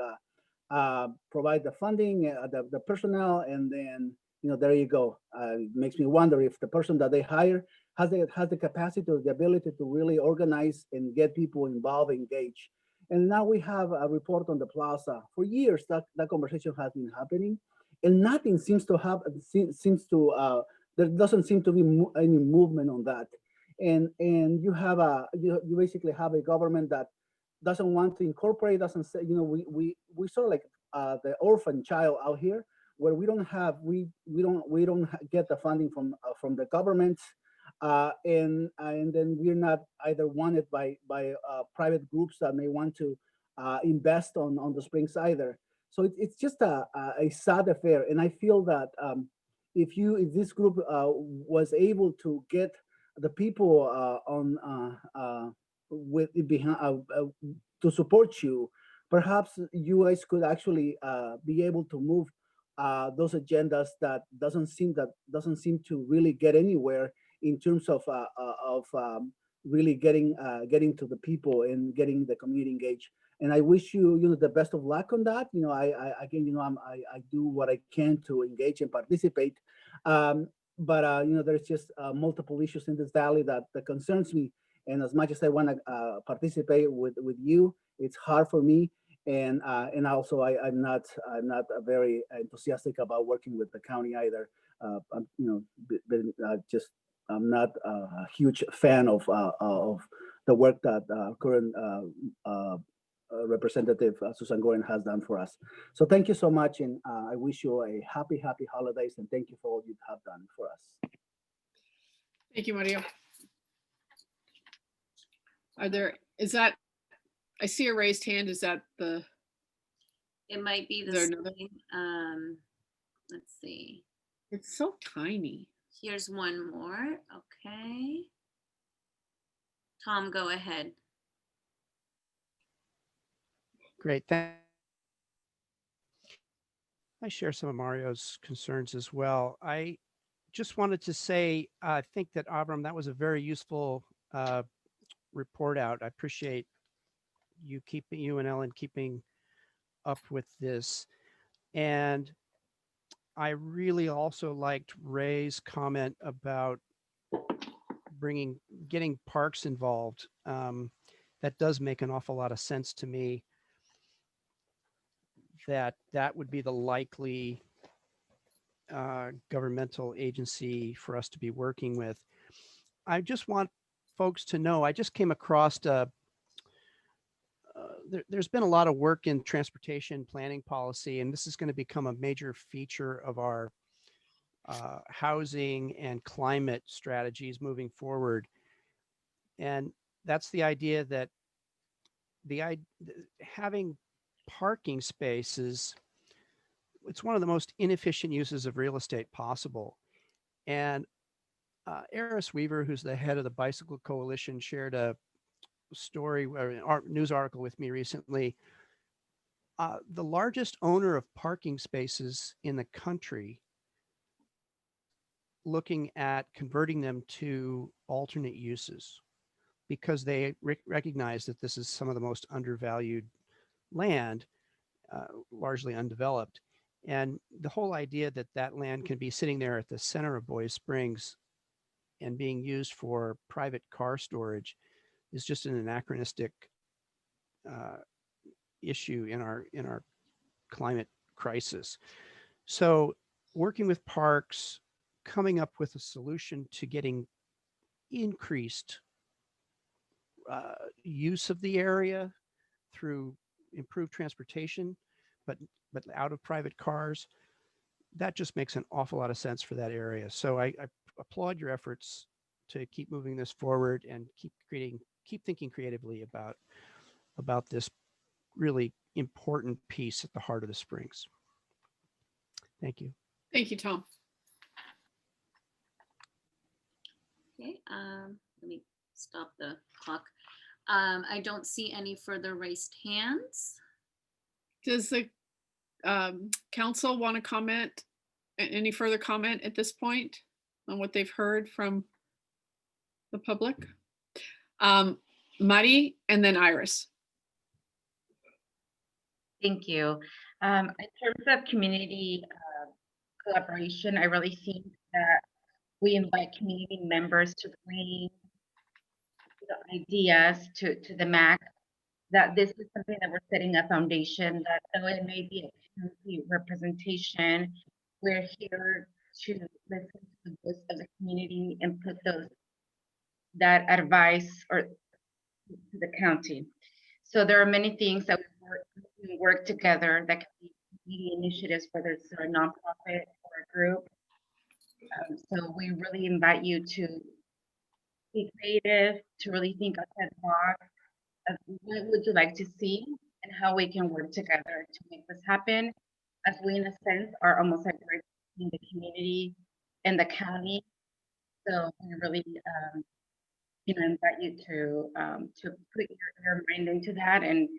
provide the funding, the personnel, and then there you go. It makes me wonder if the person that they hire has the capacity or the ability to really organize and get people involved, engaged. And now we have a report on the plaza. For years, that conversation has been happening, and nothing seems to have, there doesn't seem to be any movement on that. And you have you basically have a government that doesn't want to incorporate, doesn't say, we sort of like the orphan child out here, where we don't get the funding from the government. And then we're not either wanted by private groups that may want to invest on the Springs either. So it's just a sad affair. And I feel that if this group was able to get the people to support you, perhaps you guys could actually be able to move those agendas that doesn't seem to really get anywhere in terms of really getting to the people and getting the community engaged. And I wish you the best of luck on that. I do what I can to engage and participate. But there's just multiple issues in this valley that concerns me. And as much as I want to participate with you, it's hard for me. And also I'm not very enthusiastic about working with the county either. I'm not a huge fan of the work that current Representative Susan Gorin has done for us. So thank you so much, and I wish you a happy holidays, and thank you for all you have done for us. Thank you, Mario. Is that I see a raised hand. Is that the, It might be Is the there another? same. Let's see. it's so tiny. Here's one more. Okay. Tom, go ahead. Great. I share some of Mario's concerns as well. I just wanted to say, I think that Avram, that was a very useful report out. I appreciate you and Ellen keeping up with this. And I really also liked Ray's comment about getting parks involved. That does make an awful lot of sense to me. That would be the likely governmental agency for us to be working with. I just want folks to know, I just came across there's been a lot of work in transportation planning policy, and this is going to become a major feature of our housing and climate strategies moving forward. And that's the idea that having parking spaces, it's one of the most inefficient uses of real estate possible. And Eris Weaver, who's the head of the Bicycle Coalition, shared a story or an news article with me recently. The largest owner of parking spaces in the country looking at converting them to alternate uses because they recognize that this is some of the most undervalued land, largely undeveloped. And the whole idea that that land can be sitting there at the center of Boys Springs and being used for private car storage is just an anachronistic issue in our climate crisis. So working with parks, coming up with a solution to getting increased use of the area through improved transportation, but out of private cars, that just makes an awful lot of sense for that area. So I applaud your efforts to keep moving this forward and keep thinking creatively about this really important piece at the heart of the Springs. Thank you. Thank you, Tom. Okay, let me stop the clock. I don't see any further raised hands. Does the council want to comment, any further comment at this point on what they've heard from the public? Mari and then Iris. Thank you. In terms of community collaboration, I really think that we invite community members to bring the ideas to the MAC, that this is something that we're setting a foundation, that though it may be a community representation, we're here to listen to the voice of the community and put that advice or to the county. So there are many things that we work together that can be community initiatives, whether it's a nonprofit or a group. So we really invite you to be creative, to really think outside the box of what would you like to see and how we can work together to make this happen, as we in a sense are almost like we're in the community and the county. So we really invite you to put your mind into that, and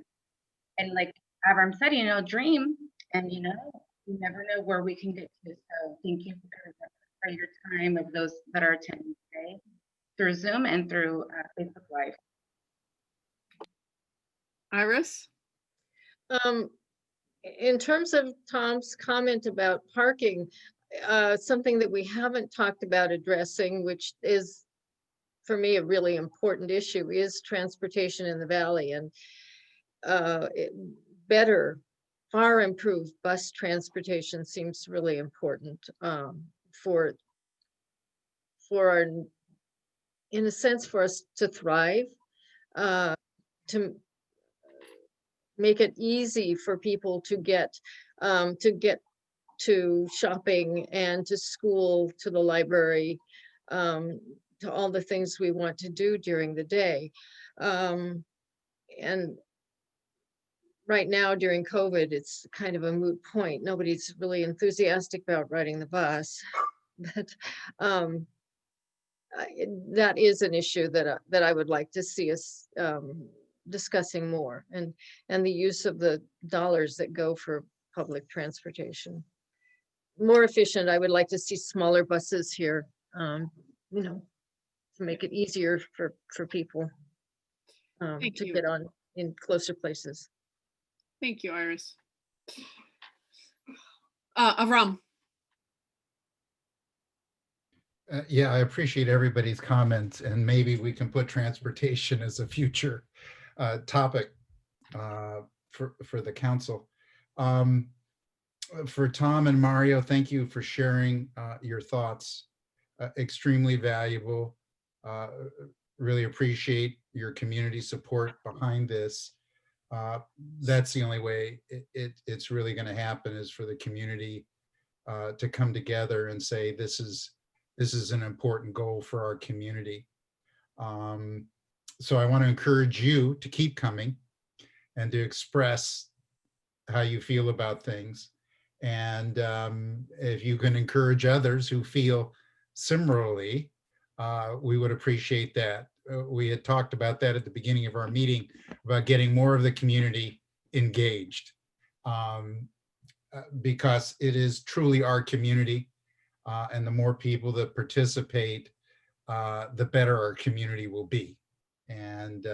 like Avram said, dream, and you never know where we can get to. So thank you for your time, of those that are attending today through Zoom and through Facebook Live. Iris? In terms of Tom's comment about parking, something that we haven't talked about addressing, which is for me a really important issue, is transportation in the valley, and better, far improved bus transportation seems really important for our, in a sense, for us to thrive, to make it easy for people to get to shopping and to school, to the library, to all the things we want to do during the day. And right now during COVID, it's kind of a moot point. Nobody's really enthusiastic about riding the bus. But that is an issue that I would like to see us discussing more, and the use of the dollars that go for public transportation. More efficient. I would like to see smaller buses here, you know, to make it easier for people Thank to you. get on in closer places. Thank you, Iris. Avram. Yeah, I appreciate everybody's comments, and maybe we can put transportation as a future topic for the council. For Tom and Mario, thank you for sharing your thoughts. Extremely valuable. Really appreciate your community support behind this. That's the only way it's really going to happen, is for the community to come together and say, this is an important goal for our community. So I want to encourage you to keep coming and to express how you feel about things. And if you can encourage others who feel similarly, we would appreciate that. We had talked about that at the beginning of our meeting, about getting more of the community engaged, because it is truly our community. And the more people that participate, the better our community will be. And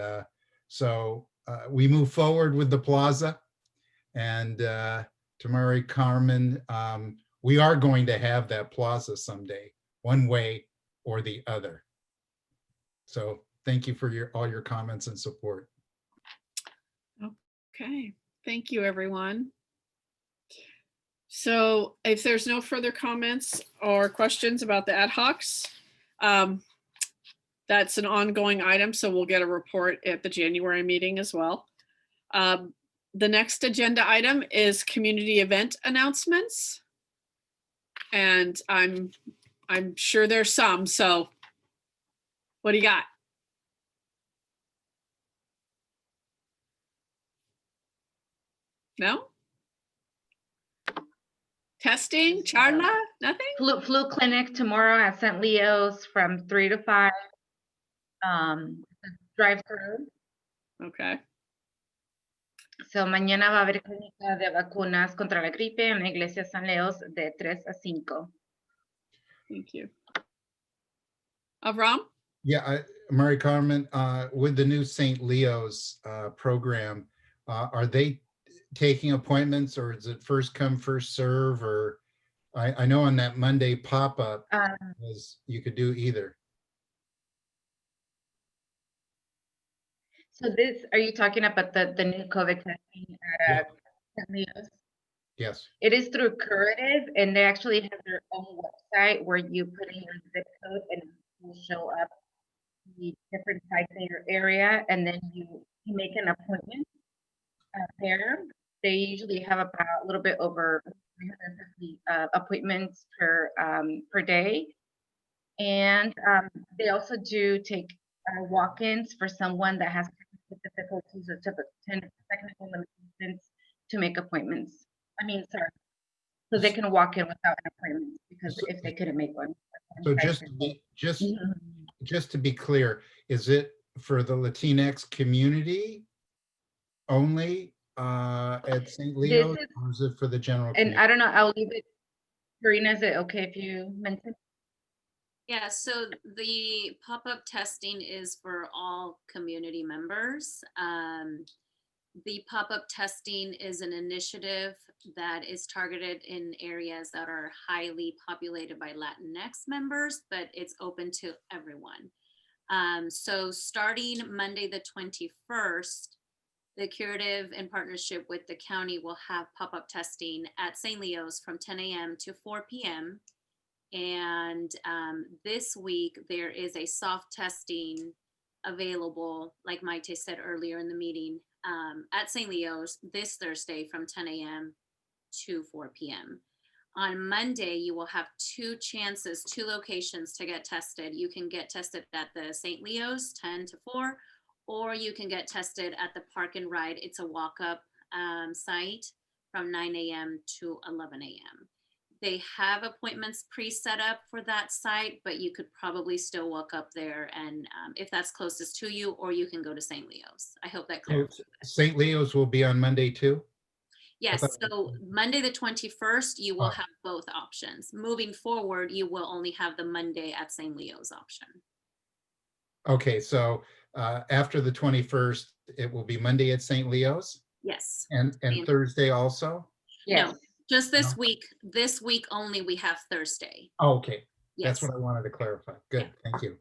so we move forward with the plaza. And to Mari Carmen, we are going to have that plaza someday, one way or the other. So thank you for all your comments and support. Okay, thank you, everyone. So if there's no further comments or questions about the ad hocs, that's an ongoing item, so we'll get a report at the January meeting as well. The next agenda item is community event announcements. And I'm sure there's some, so what do you got? No? Testing, Charla, nothing? Flu clinic tomorrow at St. Leo's from 3 to 5. Drive-through. Okay. So mañana va a haber clínica de vacunas contra la gripe en la iglesia San Leos de 3 a 5. Thank you. Avram? Yeah, Mari Carmen, with the new St. Leo's program, are they taking appointments, or is it first come, first serve? Or I know on that Monday pop-up, you could do either. So this, are you talking about the new COVID testing at St. Leo's? Yes. It is through Curative, and they actually have their own website where you put in your zip code and it will show up the different sites in your area, and then you make an appointment there. They usually have about a little bit over 350 appointments per day, and they also do take walk-ins for someone that has difficulties or technical limitations to make appointments. I mean, sorry, so they can walk in without an appointment, because if they couldn't make one. So just to be clear, is it for the Latinx community only at St. Leo's, or is it for the general And community? I don't know, I'll leave it. Karina, is it okay if you mention? Yeah, so the pop-up testing is for all community members. The pop-up testing is an initiative that is targeted in areas that are highly populated by Latinx members, but it's open to everyone. So starting Monday the 21st, the Curative, in partnership with the county, will have pop-up testing at St. Leo's from 10 a.m. to 4 p.m. And this week, there is a soft testing available, like Maite said earlier in the meeting, at St. Leo's this Thursday from 10 a.m. to 4 p.m. On Monday, you will have two locations to get tested. You can get tested at the St. Leo's 10 to 4, or you can get tested at the Park and Ride. It's a walk-up site from 9 a.m. to 11 a.m. They have appointments pre-set up for that site, but you could probably still walk up there and if that's closest to you, or you can go to St. Leo's. I hope that So clarifies. St. Leo's will be on Monday too? Yes, thought- so Monday, the 21st, you will Oh. have both options. Moving forward, you will only have the Monday at St. Leo's option. Okay, so after the 21st, it will be Monday at St. Leo's Yes. and Same. Thursday also? Yes. No, just this No? week. This week only, we have Thursday. Oh, okay, Yes. that's what I wanted to clarify. Good, thank you.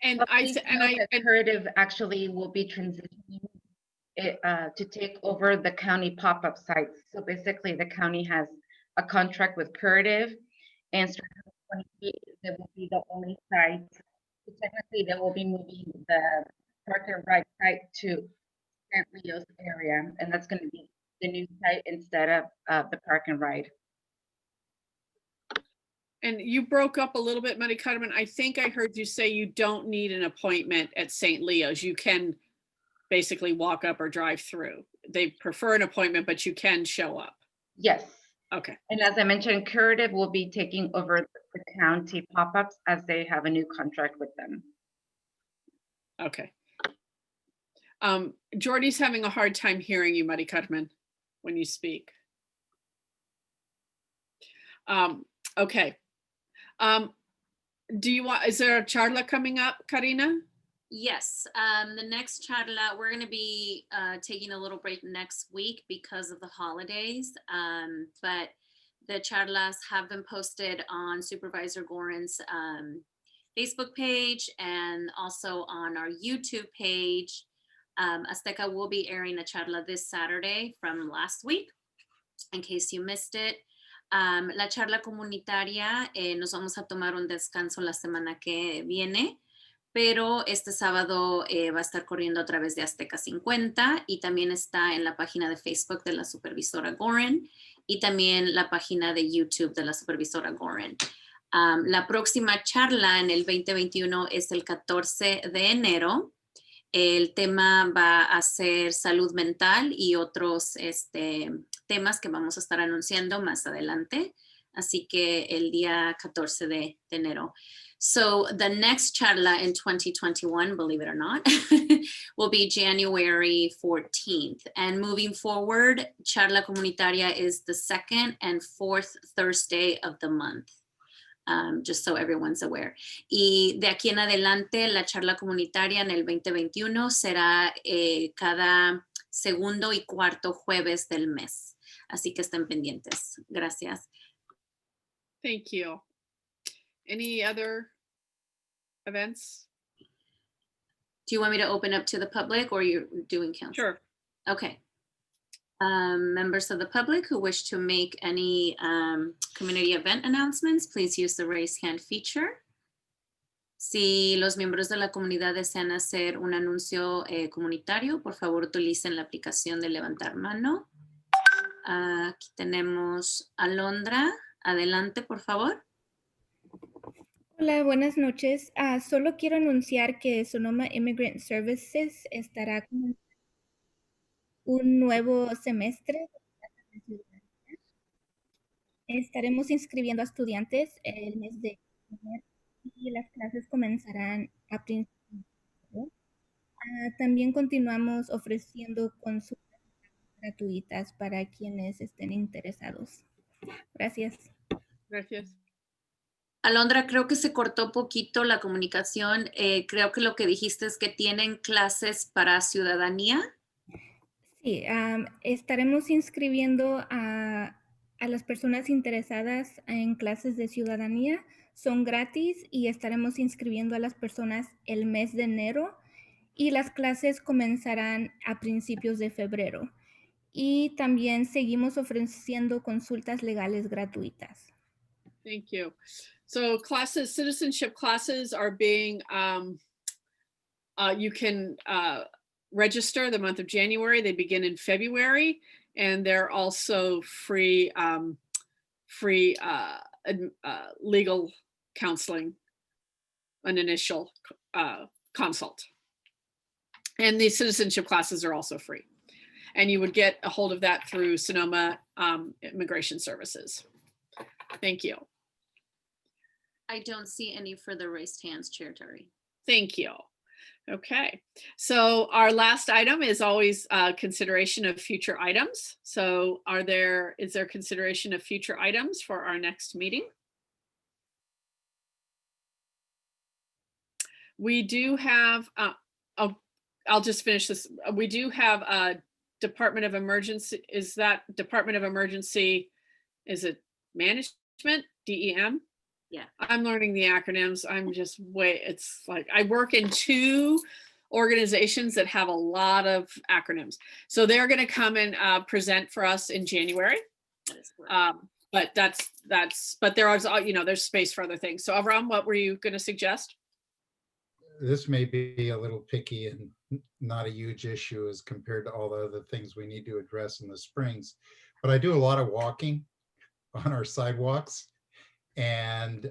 And But I, please s- and note I, that and- Curative actually will be transitioning it, to take over the county pop-up sites. So basically, the county has a contract with Curative, and starting in 2028, they will be the only site. So technically, they will be moving the Park and Ride site to St. Leo's area, and that's going to be the new site instead of the Park and Ride. and you broke up a little bit, Mari Carmen. I think I heard you say you don't need an appointment at St. Leo's. You can basically walk up or drive through. They prefer an appointment, but you can show up. Yes. Okay, And as I mentioned, Curative will be taking over the county pop-ups as they have a new contract with them. okay. Jordy's having a hard time hearing you, Mari Carmen, when you speak. Okay. Do you want, is there a charla coming up, Karina? Yes, the next charla, we're going to be taking a little break next week because of the holidays. But the charlas have been posted on Supervisor Gorin's Facebook page and also on our YouTube page. Azteca will be airing a charla this Saturday from last week, in case you missed it. La charla comunitaria, nos vamos a tomar un descanso la semana que viene, pero este sábado va a estar corriendo a través de Azteca 50 y también está en la página de Facebook de la supervisora Gorin y también la página de YouTube de la supervisora Gorin. La próxima charla en el 2021 es el 14 de enero. El tema va a ser salud mental y otros temas que vamos a estar anunciando más adelante. Así que el día 14 de enero. So the next charla in 2021, believe it or not, will be January 14th. And moving forward, charla comunitaria is the second and fourth Thursday of the month. Just so everyone's aware. Y de aquí en adelante, la charla comunitaria en el 2021 será cada segundo y cuarto jueves del mes. Así que estén pendientes. Gracias. Thank you. Any other events? Do you want me to open up to the public or you're doing council? Sure. Okay. Members of the public who wish to make any community event announcements, please use the raise hand feature. Si los miembros de la comunidad desean hacer un anuncio comunitario, por favor utilicen la aplicación de levantar mano. Aquí tenemos a Alondra. Adelante, por favor. Hola, buenas noches. Solo quiero anunciar que Sonoma Immigrant Services estará con un nuevo semestre. Estaremos inscribiendo a estudiantes el mes de enero y las clases comenzarán a principios de febrero. También continuamos ofreciendo consultas gratuitas para quienes estén interesados. Gracias. Gracias. Alondra, creo que se cortó poquito la comunicación. Creo que lo que dijiste es que tienen clases para ciudadanía. Sí, estaremos inscribiendo a las personas interesadas en clases de ciudadanía. Son gratis y estaremos inscribiendo a las personas el mes de enero y las clases comenzarán a principios de febrero. Y también seguimos ofreciendo consultas legales gratuitas. Thank you. So classes, citizenship classes are being, you can register the month of January. They begin in February, and they're also free, legal counseling, an initial consult. And the citizenship classes are also free. and you would get a hold of that through Sonoma Immigration Services. Thank you. I don't see any further raised hands, Chair Tari. Thank you. Okay, so our last item is always consideration of future items. So is there consideration of future items for our next meeting? We do have, I'll just finish this. We do have a Department of Emergency. Is that Department of Emergency? Is it management, DEM? Yeah. I'm learning the acronyms. I'm just it's like I work in 2 organizations that have a lot of acronyms. So they're going to come and present for us in January. That is correct. But there is, there's space for other things. So Avram, what were you going to suggest? This may be a little picky and not a huge issue as compared to all the other things we need to address in the Springs, but I do a lot of walking on our sidewalks. And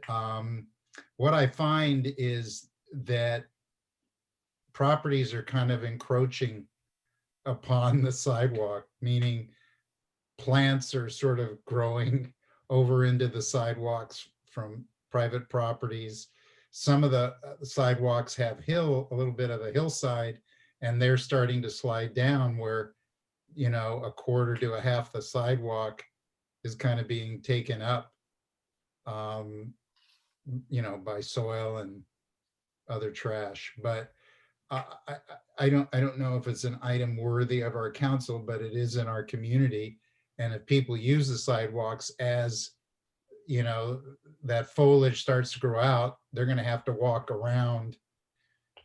what I find is that properties are kind of encroaching upon the sidewalk, meaning plants are sort of growing over into the sidewalks from private properties. Some of the sidewalks have a little bit of a hillside, and they're starting to slide down where, a quarter to a half the sidewalk is kind of being taken up, by soil and other trash. But I don't know if it's an item worthy of our council, but it is in our community. And if people use the sidewalks as, that foliage starts to grow out, they're going to have to walk around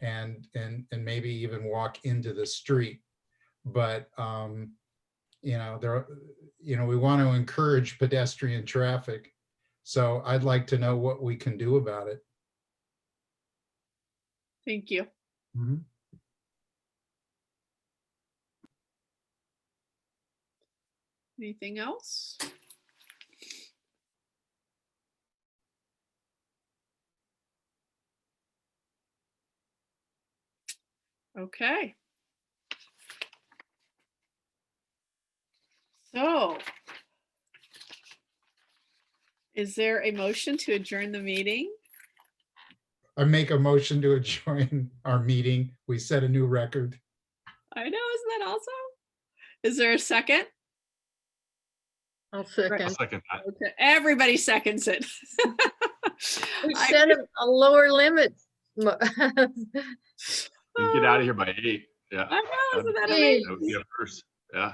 and maybe even walk into the street. But, we want to encourage pedestrian traffic. So I'd like to know what we can do about it. Thank you. Mhm. Anything else? Okay. So, is there a motion to adjourn the meeting? I make a motion to adjourn our meeting. We set a new record. I know, isn't that awesome? Is there a second? I'll I'll second. second that. Okay, everybody seconds it. We I- set a lower limit. We can get out of here by 8. Yeah. I know, isn't that Yay. amazing? That would be a first. Yeah.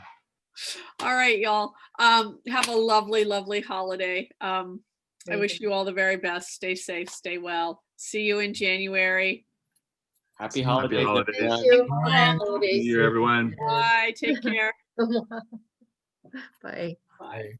All right, y'all. Have a lovely, lovely holiday. I Thank wish you all the very best. Stay safe, stay well. See you in January. Happy Happy holidays. holidays. everyone. Thank you. Bye. Holidays. See you, everyone. Bye. Take care. Bye. Bye.